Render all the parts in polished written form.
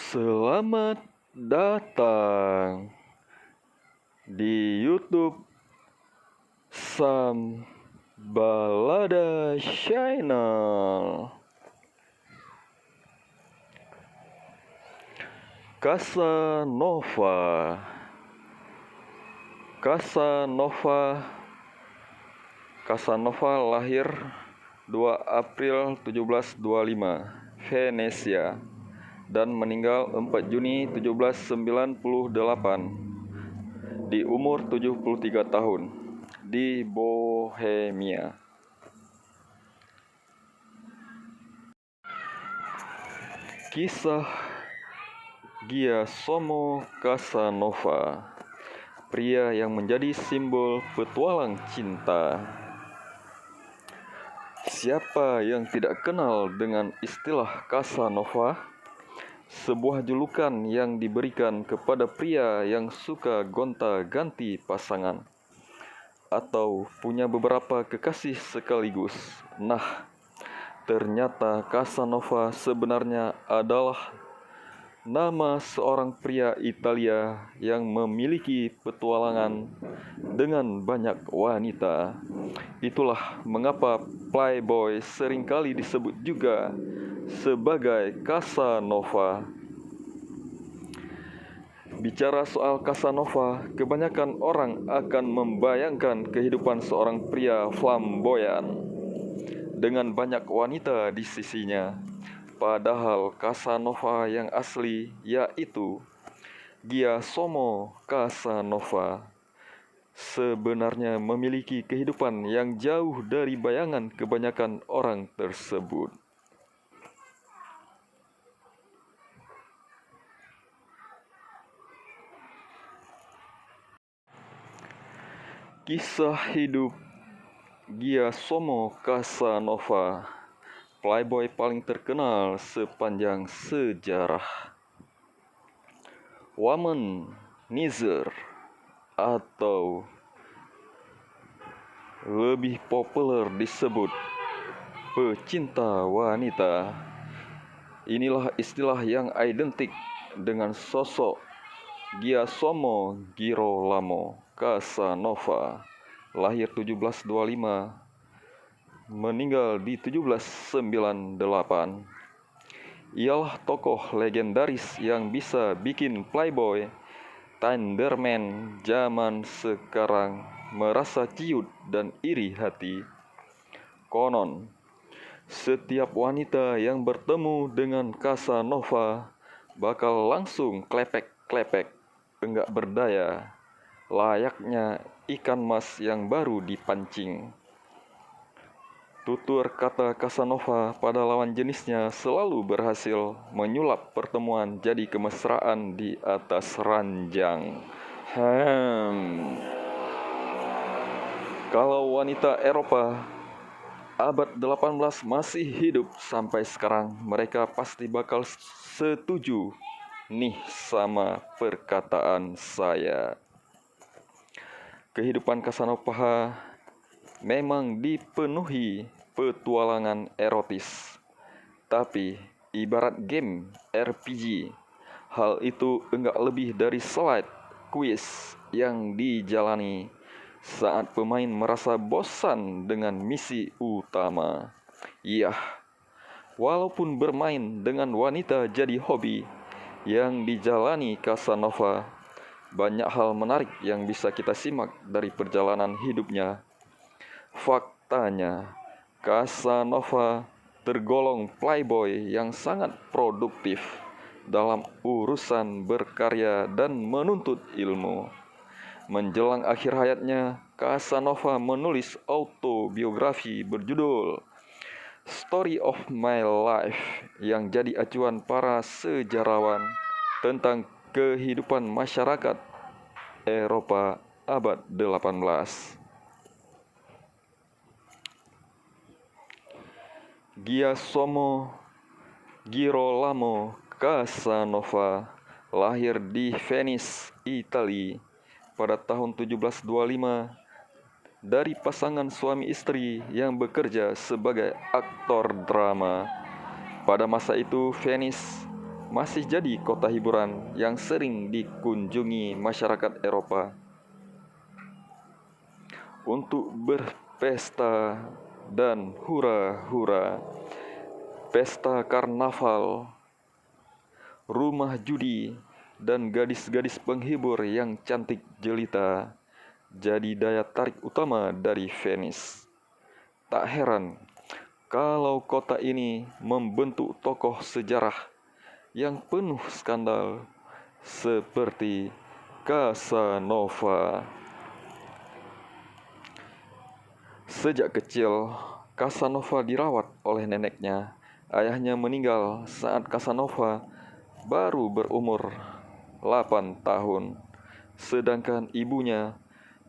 Selamat datang di YouTube Sam Balada Channel. Casanova lahir 2 April 1725, Venesia, dan meninggal 4 Juni 1798 di umur 73 tahun di Bohemia. Kisah Giacomo Casanova, pria yang menjadi simbol petualang cinta. Siapa yang tidak kenal dengan istilah Casanova? Sebuah julukan yang diberikan kepada pria yang suka gonta-ganti pasangan atau punya beberapa kekasih sekaligus. Nah, ternyata Casanova sebenarnya adalah nama seorang pria Italia yang memiliki petualangan dengan banyak wanita. Itulah mengapa playboy seringkali disebut juga sebagai Casanova. Bicara soal Casanova, kebanyakan orang akan membayangkan kehidupan seorang pria flamboyan dengan banyak wanita di sisinya. Padahal Casanova yang asli yaitu Giacomo Casanova sebenarnya memiliki kehidupan yang jauh dari bayangan kebanyakan orang tersebut. Kisah hidup Giacomo Casanova, playboy paling terkenal sepanjang sejarah. Womanizer atau lebih populer disebut pecinta wanita. Inilah istilah yang identik dengan sosok Giacomo Girolamo Casanova, lahir 1725, meninggal di 1798. Ialah tokoh legendaris yang bisa bikin playboy Tinderman zaman sekarang merasa ciut dan iri hati. Konon, setiap wanita yang bertemu dengan Casanova bakal langsung klepek-klepek, enggak berdaya, layaknya ikan mas yang baru dipancing. Tutur kata Casanova pada lawan jenisnya selalu berhasil menyulap pertemuan jadi kemesraan di atas ranjang. Kalau wanita Eropa abad 18 masih hidup sampai sekarang, mereka pasti bakal setuju nih sama perkataan saya. Kehidupan Casanova memang dipenuhi petualangan erotis, tapi ibarat game RPG, hal itu enggak lebih dari slide quiz yang dijalani saat pemain merasa bosan dengan misi utama. Yah, walaupun bermain dengan wanita jadi hobi yang dijalani Casanova, banyak hal menarik yang bisa kita simak dari perjalanan hidupnya. Faktanya, Casanova tergolong playboy yang sangat produktif dalam urusan berkarya dan menuntut ilmu. Menjelang akhir hayatnya, Casanova menulis autobiografi berjudul Story of My Life yang jadi acuan para sejarawan tentang kehidupan masyarakat Eropa abad 18. Giacomo Girolamo Casanova lahir di Venice, Italia pada tahun 1725 dari pasangan suami istri yang bekerja sebagai aktor drama. Pada masa itu, Venice masih jadi kota hiburan yang sering dikunjungi masyarakat Eropa untuk berpesta dan hura-hura. Pesta karnaval, rumah judi, dan gadis-gadis penghibur yang cantik jelita jadi daya tarik utama dari Venice. Tak heran kalau kota ini membentuk tokoh sejarah yang penuh skandal seperti Casanova. Sejak kecil, Casanova dirawat oleh neneknya. Ayahnya meninggal saat Casanova baru berumur 8 tahun, sedangkan ibunya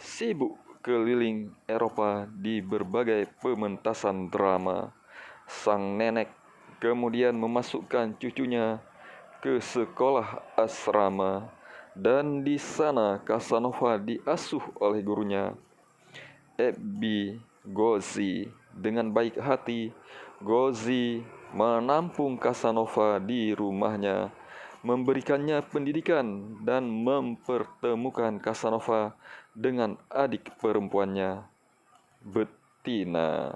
sibuk keliling Eropa di berbagai pementasan drama. Sang nenek kemudian memasukkan cucunya ke sekolah asrama, dan di sana Casanova diasuh oleh gurunya, Ebbi Gozzi. Dengan baik hati, Gozzi menampung Casanova di rumahnya, memberikannya pendidikan dan mempertemukan Casanova dengan adik perempuannya, Bettina.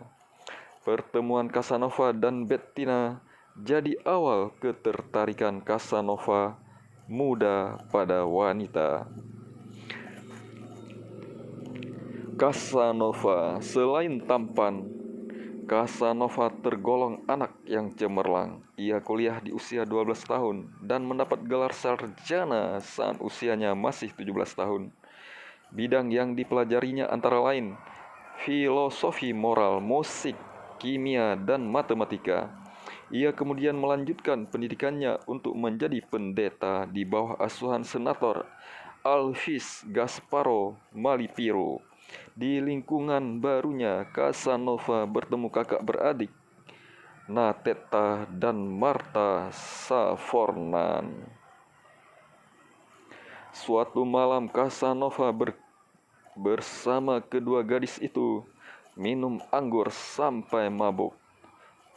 Pertemuan Casanova dan Bettina jadi awal ketertarikan Casanova muda pada wanita. Casanova selain tampan, Casanova tergolong anak yang cemerlang. Ia kuliah di usia 12 tahun dan mendapat gelar sarjana saat usianya masih 17 tahun. Bidang yang dipelajarinya antara lain filosofi moral, musik, kimia, dan matematika. Ia kemudian melanjutkan pendidikannya untuk menjadi pendeta di bawah asuhan senator Alvise Gasparo Malipiro. Di lingkungan barunya, Casanova bertemu kakak beradik Natetta dan Marta Savornan. Suatu malam Casanova bersama kedua gadis itu minum anggur sampai mabuk.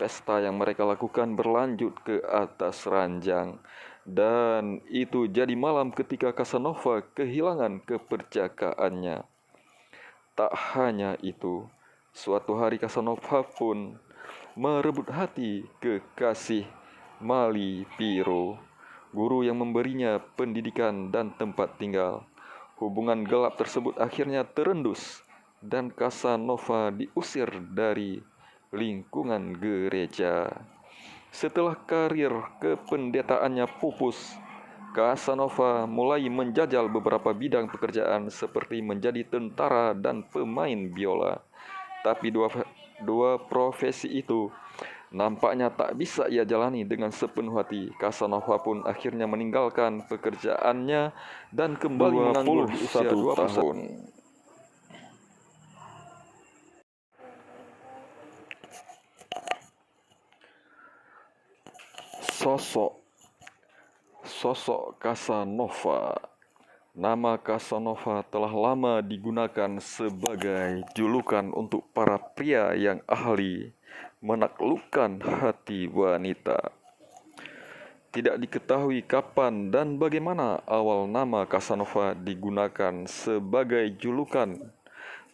Pesta yang mereka lakukan berlanjut ke atas ranjang, dan itu jadi malam ketika Casanova kehilangan kepercakaannya. Tak hanya itu, suatu hari Casanova pun merebut hati kekasih Malipiro, guru yang memberinya pendidikan dan tempat tinggal. Hubungan gelap tersebut akhirnya terendus dan Casanova diusir dari lingkungan gereja. Setelah karir kependetaannya pupus, Casanova mulai menjajal beberapa bidang pekerjaan seperti menjadi tentara dan pemain biola. Tapi dua profesi itu nampaknya tak bisa ia jalani dengan sepenuh hati. Casanova pun akhirnya meninggalkan pekerjaannya dan kembali menganggur di usia 21 tahun. Sosok Casanova. Nama Casanova telah lama digunakan sebagai julukan untuk para pria yang ahli menaklukkan hati wanita. Tidak diketahui kapan dan bagaimana awal nama Casanova digunakan sebagai julukan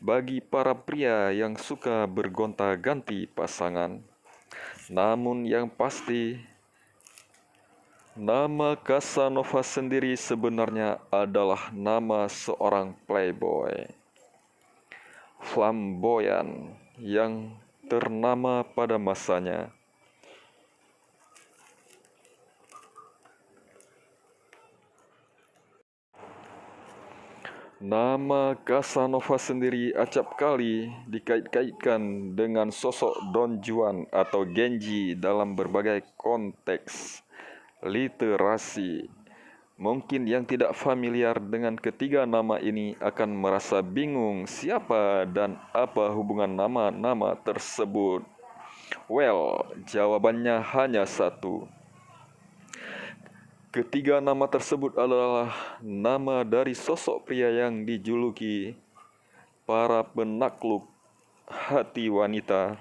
bagi para pria yang suka bergonta-ganti pasangan. Namun yang pasti, nama Casanova sendiri sebenarnya adalah nama seorang playboy flamboyan yang ternama pada masanya. Nama Casanova sendiri acap kali dikait-kaitkan dengan sosok Don Juan atau Genji dalam berbagai konteks literasi. Mungkin yang tidak familiar dengan ketiga nama ini akan merasa bingung siapa dan apa hubungan nama-nama tersebut. Well, jawabannya hanya satu. Ketiga nama tersebut adalah nama dari sosok pria yang dijuluki para penakluk hati wanita.